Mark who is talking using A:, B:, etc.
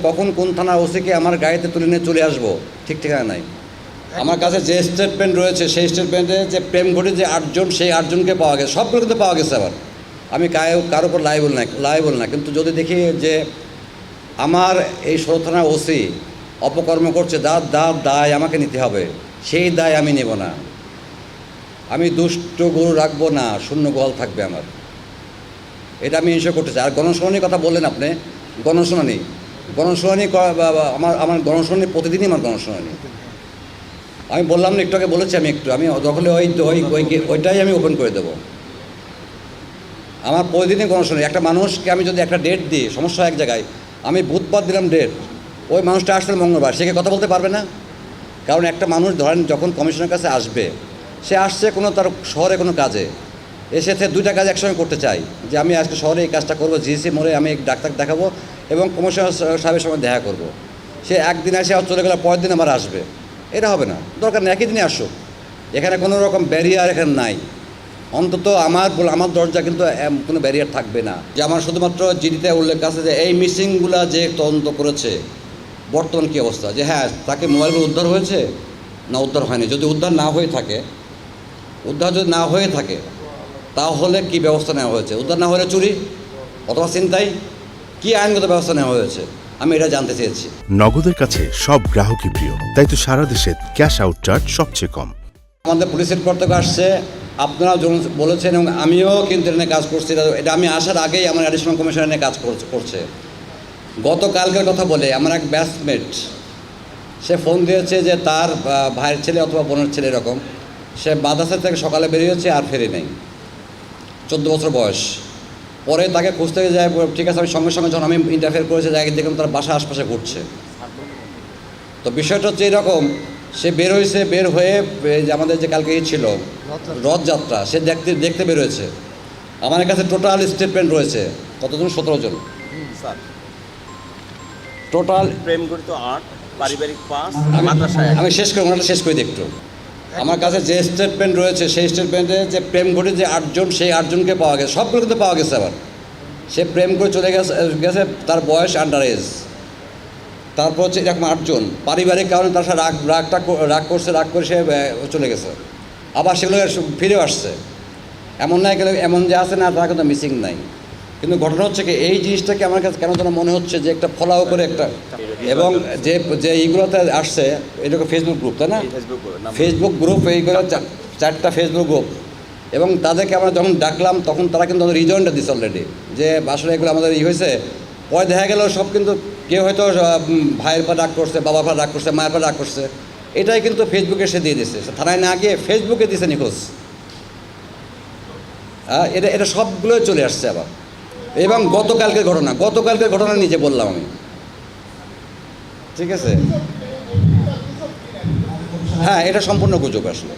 A: কখন কোন থানার ওসিকে আমার গাড়িতে তুলে নিয়ে চলে আসবো ঠিক ঠিকানা নাই। আমার কাছে যে স্টেটমেন্ট রয়েছে সেই স্টেটমেন্টে যে প্রেম ঘটে যে 8 জন, সেই 8 জনকে পাওয়া গেছে, সবগুলো কিন্তু পাওয়া গেছে। আবার আমি কারোর উপর লাইবল না, কিন্তু যদি দেখি যে আমার এই 16 থানার ওসি অপকর্ম করছে, দায় আমাকে নিতে হবে, সেই দায় আমি নেব না। আমি দুষ্ট গরু রাখবো না, শূন্য গোয়াল থাকবে আমার, এটা আমি ইনশিওর করতে চাই। আর গণশুনানির কথা বললেন আপনি, গণশুনানি আমার গণশুনানি প্রতিদিনই আমার গণশুনানি। আমি বললাম না একটু আগে, বলেছি আমি দখলে ওইটাই আমি ওপেন করে দেবো। আমার প্রতিদিনই গণশুনানি। একটা মানুষকে আমি যদি একটা ডেট দিই, সমস্যা এক জায়গায়, আমি বুধবার দিলাম ডেট, ওই মানুষটা আসলে মঙ্গলবার, সে কি কথা বলতে পারবে না? কারণ একটা মানুষ ধরেন যখন কমিশনের কাছে আসবে, সে আসছে কোনো তার শহরে কোনো কাজে, এসেছে 2টা কাজ একসঙ্গে করতে চাই, যে আমি আজকে শহরে এই কাজটা করবো, জিসি মোড়ে আমি ডাক্তার দেখাবো এবং কমিশনার সাহেবের সঙ্গে দেখা করব। সে একদিন আসে আর চলে গেলে পরের দিন আবার আসবে, এটা হবে না। দরকার নেই একই দিনে আসুক, এখানে কোনো রকম ব্যারিয়ার এখানে নাই। অন্তত আমার দরজা কিন্তু কোনো ব্যারিয়ার থাকবে না। যে আমার শুধুমাত্র জিডিতে উল্লেখ আছে যে এই মিসিংগুলা যে তদন্ত করেছে বর্তমান কী অবস্থা, যে হ্যাঁ তাকে মোবাইলগুলো উদ্ধার হয়েছে না উদ্ধার হয়নি। যদি উদ্ধার না হয়ে থাকে তাহলে কি ব্যবস্থা নেওয়া হয়েছে? উদ্ধার না হলে চুরি অথবা ছিনতাই, কি আইনগত ব্যবস্থা নেওয়া হয়েছে, আমি এটা জানতে চেয়েছি।
B: নগদের কাছে সব গ্রাহকই প্রিয়, তাই তো সারা দেশে ক্যাশ আউট চার্জ সবচেয়ে কম।
A: আমাদের পুলিশের কর্তব্য আসছে, আপনারা বলেছেন এবং আমিও কিন্তু এটা নিয়ে কাজ করছি। এটা আমি আসার আগেই আমার অ্যাডিশনাল কমিশনার নিয়ে কাজ করছে। গতকালকের কথা বলে আমার এক ব্যাচমেট, সে ফোন দিয়েছে যে তার ভাইয়ের ছেলে অথবা বোনের ছেলে এরকম, সে মাদ্রাসা থেকে সকালে বেরিয়েছে আর ফেরে নেই, 14 বছর বয়স। পরে তাকে খুঁজতে যায়, ঠিক আছে আমি সঙ্গে সঙ্গে যখন আমি ইন্টারফেয়ার করেছি যাই দেখলাম তার বাসা আশপাশে ঘুরছে। তো বিষয়টা হচ্ছে এরকম, সে বের হয়ে যে আমাদের যে কালকে ছিল রথযাত্রা, সে দেখতে বের হয়েছে। আমার কাছে টোটাল স্টেটমেন্ট রয়েছে কতজন, 17 জন টোটাল।
C: প্রেম গঠিত 8, পারিবারিক 5, মাদ্রাসায়।
A: আমি ওনাটা শেষ করে দিই একটু। আমার কাছে যে স্টেটমেন্ট রয়েছে সেই স্টেটমেন্টে যে প্রেম ঘটে যে 8 জন, সেই 8 জনকে পাওয়া গেছে, সবগুলো কিন্তু পাওয়া গেছে। আবার সে প্রেম করে চলে গেছে, তার বয়স আন্ডার এজ। তারপর হচ্ছে এরকম 8 জন পারিবারিক কারণে তার সাথে রাগ করে সে চলে গেছে, আবার সেগুলো ফিরেও আসছে। এমন নাই এমন যে আছে না তারা কিন্তু মিসিং নাই। কিন্তু ঘটনা হচ্ছে কি, এই জিনিসটাকে আমার কাছে কেন যেন মনে হচ্ছে যে একটা ফলাও করে একটা, এবং যে এইগুলোতে আসছে এটাকে ফেসবুক গ্রুপ, তাই না? ফেসবুক গ্রুপ, এইগুলো 4টা ফেসবুক গ্রুপ, এবং তাদেরকে আমরা যখন ডাকলাম তখন তারা কিন্তু আমাদের রিজয়েন্টটা দিচ্ছে অলরেডি, যে আসলে এগুলো আমাদের হয়েছে। পরে দেখা গেল সব কিন্তু কেউ হয়তো ভাইয়ের পর রাগ করছে, বাবার পর রাগ করছে, মায়ের পর রাগ করছে, এটাই কিন্তু ফেসবুকে সে দিয়ে দিচ্ছে, থানায় না গিয়ে ফেসবুকে দিচ্ছে নিখোঁজ। এটা সবগুলোই চলে আসছে আবার। এবং গতকালকের ঘটনা নিজে বললাম আমি, ঠিক আছে? হ্যাঁ, এটা সম্পূর্ণ গুজব আসলে।